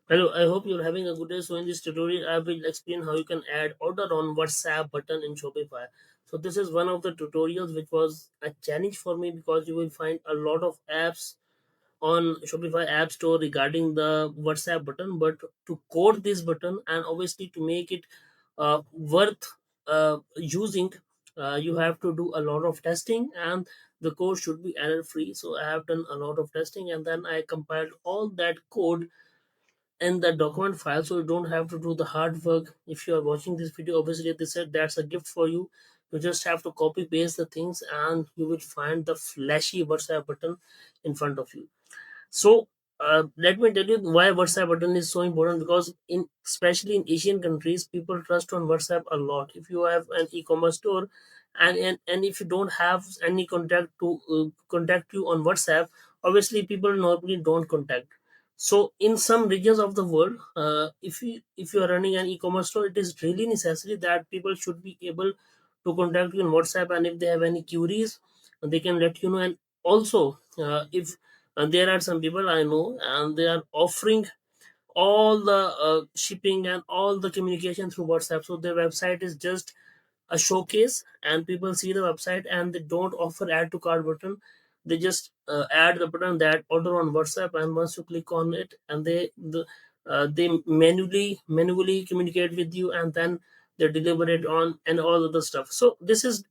Hello, I hope you're having a good day. So in this tutorial, I will explain how you can add order on WhatsApp button in Shopify. So this is one of the tutorials which was a challenge for me because you will find a lot of apps on Shopify App Store regarding the WhatsApp button, but to code this button and obviously to make it worth using, you have to do a lot of testing and the code should be error free. So I have done a lot of testing and then I compiled all that code in the document file so you don't have to do the hard work. If you are watching this video, obviously they said that's a gift for you. You just have to copy paste the things and you will find the flashy WhatsApp button in front of you. So let me tell you why WhatsApp button is so important, because in especially in Asian countries, people trust on WhatsApp a lot. If you have an e-commerce store, and if you don't have any contact to contact you on WhatsApp, obviously people normally don't contact. So in some regions of the world, if you are running an e-commerce store, it is really necessary that people should be able to contact you on WhatsApp, and if they have any queries, they can let you know. And also, if there are some people I know, and they are offering all the shipping and all the communication through WhatsApp. So their website is just a showcase, and people see the website and they don't offer add to cart button. They just add the button that order on WhatsApp, and once you click on it, and they manually communicate with you, and then they deliver it on and all other stuff. So this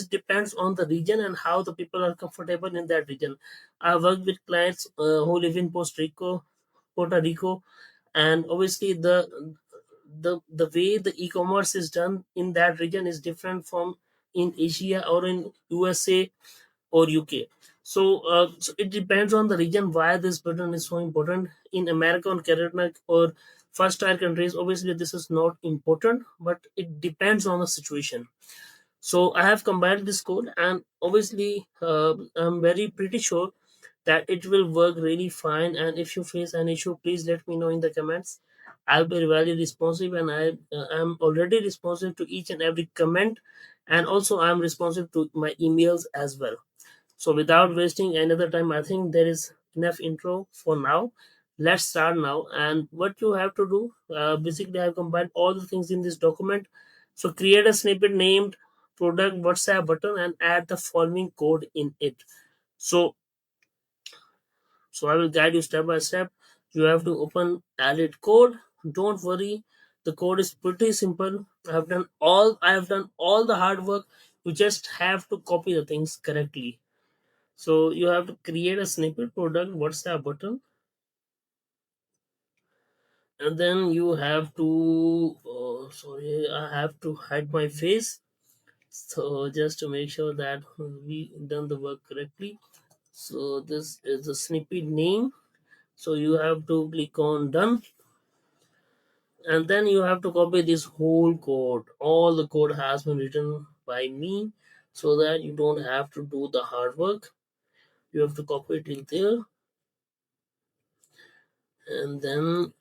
depends on the region and how the people are comfortable in that region. I work with clients who live in Puerto Rico, and obviously the way the e-commerce is done in that region is different from in Asia or in USA or UK. So it depends on the region why this button is so important. In America or Canada or first tier countries, obviously this is not important, but it depends on the situation. So I have compiled this code, and obviously I'm very pretty sure that it will work really fine. And if you face an issue, please let me know in the comments. I'll be very responsive, and I am already responsive to each and every comment, and also I'm responsive to my emails as well. So without wasting another time, I think there is enough intro for now. Let's start now. And what you have to do, basically, I've combined all the things in this document. So create a snippet named product WhatsApp button and add the following code in it. So so I will guide you step by step. You have to open edit code. Don't worry, the code is pretty simple. I have done all the hard work. You just have to copy the things correctly. So you have to create a snippet product WhatsApp button, and then you have to. Oh, sorry, I have to hide my face. So just to make sure that we done the work correctly. So this is the snippet name. So you have to click on done, and then you have to copy this whole code. All the code has been written by me, so that you don't have to do the hard work. You have to copy it in there, and then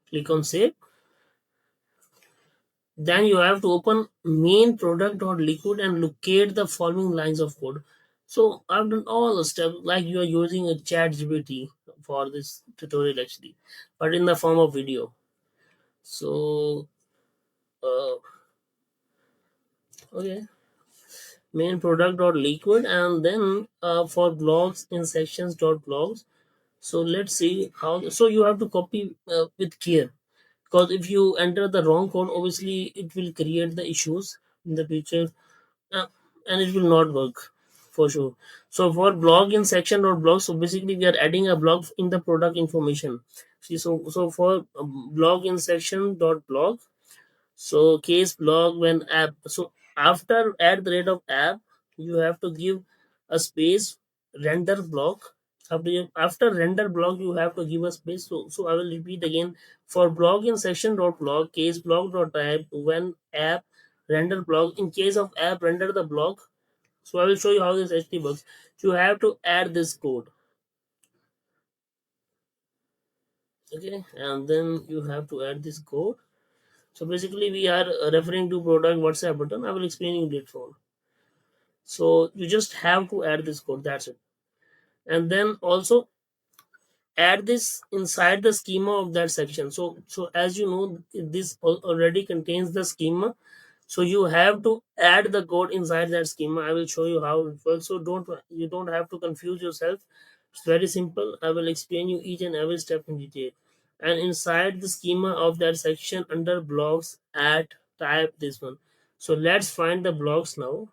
click on save. Then you have to open main product.liquid and locate the following lines of code. So I've done all the steps like you are using a chat GPT for this tutorial actually, but in the form of video. So uh, okay, main product.liquid, and then for blogs in sections.blogs. So let's see how. So you have to copy with care, because if you enter the wrong code, obviously it will create the issues in the future, uh, and it will not work for sure. So for blog in section or blog, so basically we are adding a blog in the product information. See, so for blog in section dot blog, so case blog when app. So after at the rate of app, you have to give a space render block. After render block, you have to give a space. So I will repeat again. For blog in section dot blog, case blog dot type when app render block. In case of app, render the block. So I will show you how this actually works. So you have to add this code. Okay, and then you have to add this code. So basically, we are referring to product WhatsApp button. I will explain you later on. So you just have to add this code. That's it. And then also add this inside the schema of that section. So as you know, this already contains the schema, so you have to add the code inside that schema. I will show you how it works, so you don't have to confuse yourself. It's very simple. I will explain you each and every step in detail. And inside the schema of that section, under blocks, add, type this one. So let's find the blocks now.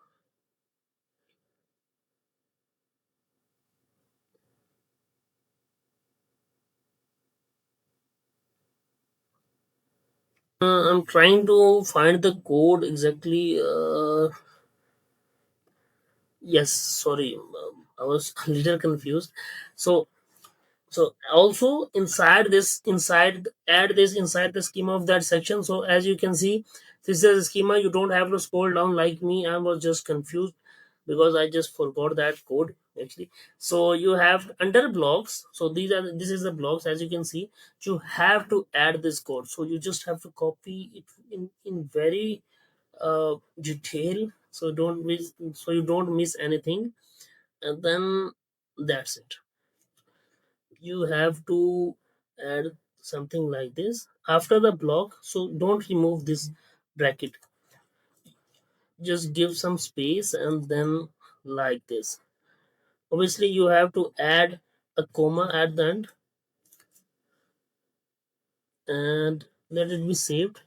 I'm trying to find the code exactly. Yes, sorry, I was a little confused. So so also inside this, inside add this inside the schema of that section. So as you can see, this is a schema. You don't have to scroll down like me. I was just confused because I just forgot that code actually. So you have under blocks, so this is the blocks. As you can see, you have to add this code, so you just have to copy it in very detail, so you don't miss anything. And then that's it. You have to add something like this after the block. So don't remove this bracket, just give some space and then like this. Obviously you have to add a comma at the end and let it be saved.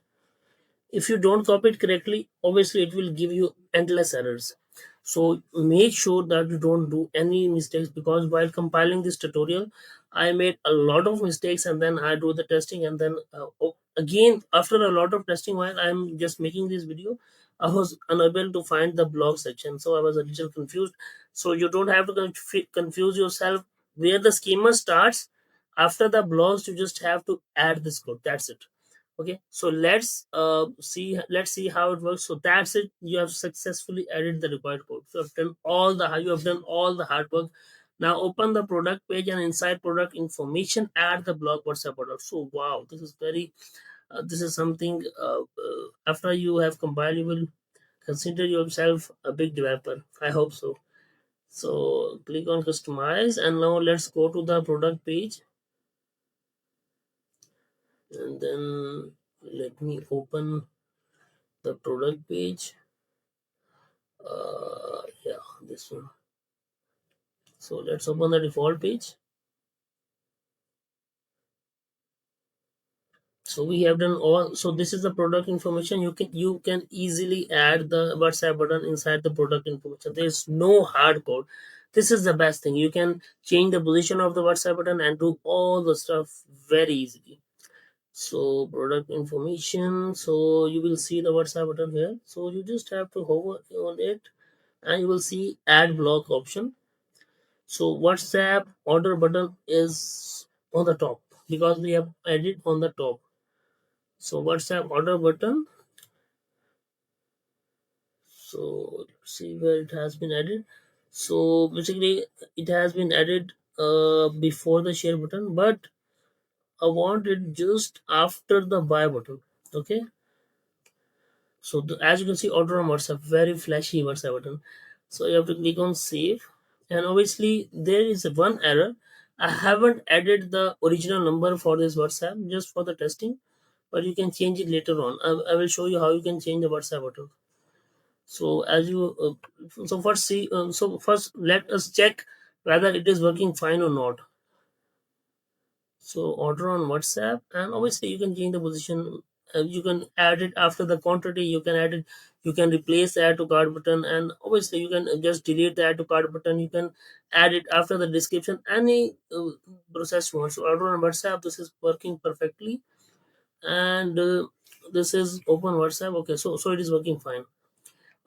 If you don't copy it correctly, obviously it will give you endless errors. So make sure that you don't do any mistakes, because while compiling this tutorial I made a lot of mistakes, and then I do the testing, and then again after a lot of testing, while I'm just making this video, I was unable to find the blog section, so I was a little confused. So you don't have to confuse yourself. Where the schema starts, after the blogs, you just have to add this code. That's it. Okay, so let's see how it works. So that's it. You have successfully added the required code. So you have done all the hard work. Now open the product page, and inside product information, add the blog WhatsApp order. So wow, this is very this is something after you have compiled, you will consider yourself a big developer. I hope so. So click on customize, and now let's go to the product page, and then let me open the product page. Yeah, this one. So let's open the default page. So we have done all. So this is the product information. You can easily add the WhatsApp button inside the product information. There is no hard code. This is the best thing. You can change the position of the WhatsApp button and do all the stuff very easily. So product information, so you will see the WhatsApp button here. So you just have to hover on it, and you will see add block option. So WhatsApp order button is on the top, because we have added on the top. So WhatsApp order button. So let's see where it has been added. So basically it has been added before the share button, but I want it just after the buy button. Okay. So as you can see, order on WhatsApp, very flashy WhatsApp button. So you have to click on save, and obviously there is one error. I haven't added the original number for this WhatsApp, just for the testing, but you can change it later on. I will show you how you can change the WhatsApp button. So as you so first let us check whether it is working fine or not. So order on WhatsApp, and obviously you can change the position. You can add it after the quantity. You can add it. You can replace the add to cart button, and obviously you can just delete the add to cart button. You can add it after the description. Any process you want. So order on WhatsApp. This is working perfectly, and this is open WhatsApp. Okay, so it is working fine.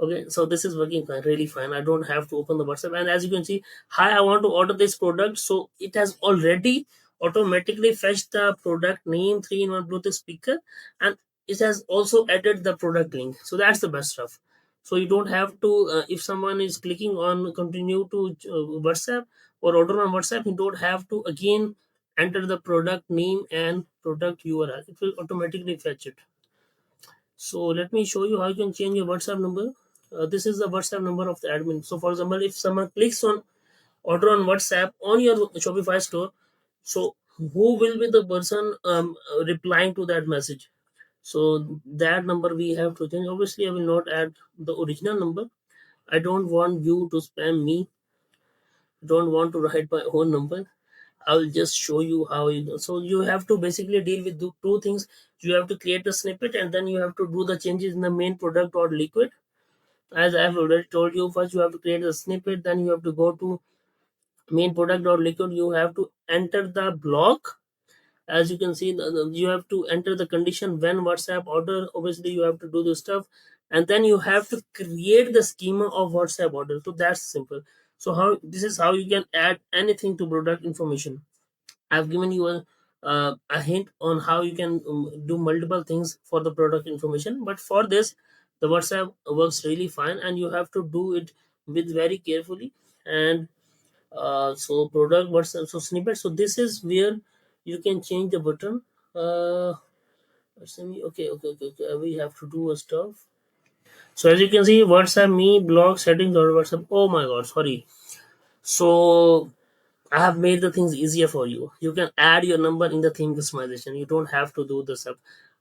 Okay, so this is working fine, really fine. I don't have to open the WhatsApp. And as you can see, hi, I want to order this product. So it has already automatically fetched the product name, 3-in-1 Bluetooth speaker, and it has also added the product link. So that's the best stuff. So you don't have to, if someone is clicking on continue to WhatsApp or order on WhatsApp, you don't have to again enter the product name and product URL. It will automatically fetch it. So let me show you how you can change your WhatsApp number. This is the WhatsApp number of the admin. So for example, if someone clicks on order on WhatsApp on your Shopify store, So who will be the person replying to that message? So that number we have to change. Obviously I will not add the original number. I don't want you to spam me, don't want to write my own number. I'll just show you how you do. So you have to basically deal with two things. You have to create a snippet, and then you have to do the changes in the main product or liquid. As I've already told you, first you have to create a snippet, then you have to go to main product or liquid. You have to enter the block. As you can see, you have to enter the condition when WhatsApp order. Obviously you have to do this stuff, and then you have to create the schema of WhatsApp order. So that's simple. So how this is how you can add anything to product information. I've given you a hint on how you can do multiple things for the product information, but for this the WhatsApp works really fine, and you have to do it with very carefully. And so product WhatsApp, so snippet, so this is where you can change the button. uh okay, we have to do a stuff. So as you can see, WhatsApp me blog settings or WhatsApp, oh my god, sorry. So I have made the things easier for you. You can add your number in the theme customization. You don't have to do this up.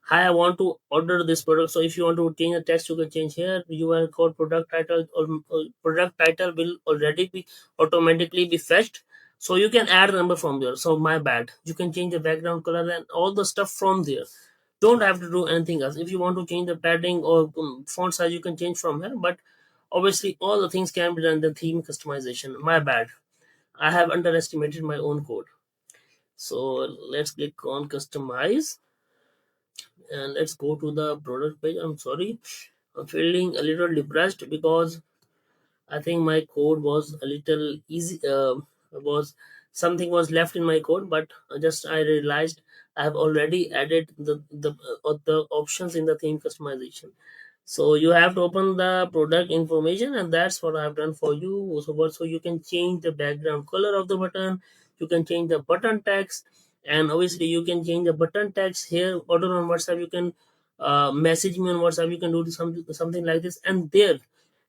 Hi, I want to order this product. So if you want to change the text, you can change here. You are called product title, or product title will already be automatically be fetched. So you can add a number from there. So my bad. You can change the background color and all the stuff from there. Don't have to do anything else. If you want to change the padding or font size, you can change from here. But obviously, all the things can be done in the theme customization. My bad. I have underestimated my own code. So let's click on customize, and let's go to the product page. I'm sorry, I'm feeling a little depressed because I think my code was a little easy. Was something was left in my code, but just I realized I have already added the options in the theme customization. So you have to open the product information, and that's what I've done for you. So you can change the background color of the button, you can change the button text, and obviously you can change the button text here. Order on WhatsApp, you can message me on WhatsApp, you can do something like this, and there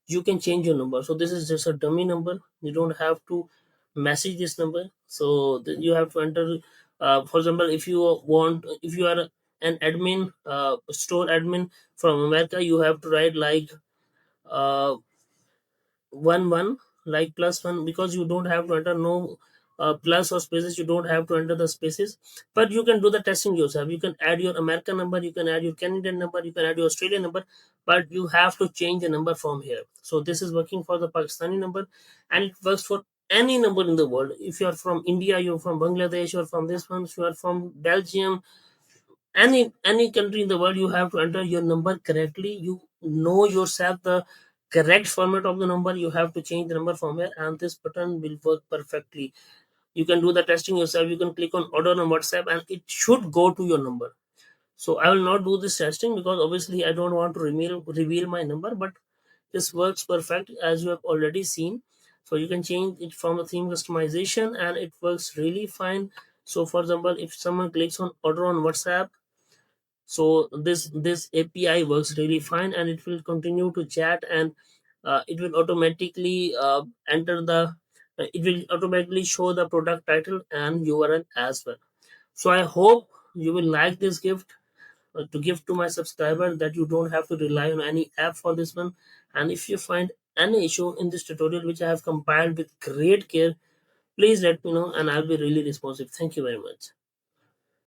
you can change your number. So this is just a dummy number. You don't have to message this number. So you have to enter. For example, if you are an admin, store admin from America, you have to write like uh, 1 1, like +1, because you don't have to enter no plus or spaces. You don't have to enter the spaces, but you can do the testing yourself. You can add your American number, you can add your Canadian number, you can add your Australian number, but you have to change the number from here. So this is working for the Pakistani number, and it works for any number in the world. If you are from India, you're from Bangladesh, you're from this one, if you are from Belgium, any country in the world, you have to enter your number correctly. You know yourself the correct format of the number. You have to change the number from here, and this button will work perfectly. You can do the testing yourself. You can click on order on WhatsApp, and it should go to your number. So I will not do this testing because obviously I don't want to reveal my number, but this works perfect as you have already seen. So you can change it from the theme customization, and it works really fine. So for example, if someone clicks on order on WhatsApp, so this API works really fine, and it will continue to chat, and it will automatically it will automatically show the product title and URL as well. So I hope you will like this gift, to give to my subscriber, that you don't have to rely on any app for this one. And if you find any issue in this tutorial, which I have compiled with great care, please let me know, and I'll be really responsive. Thank you very much.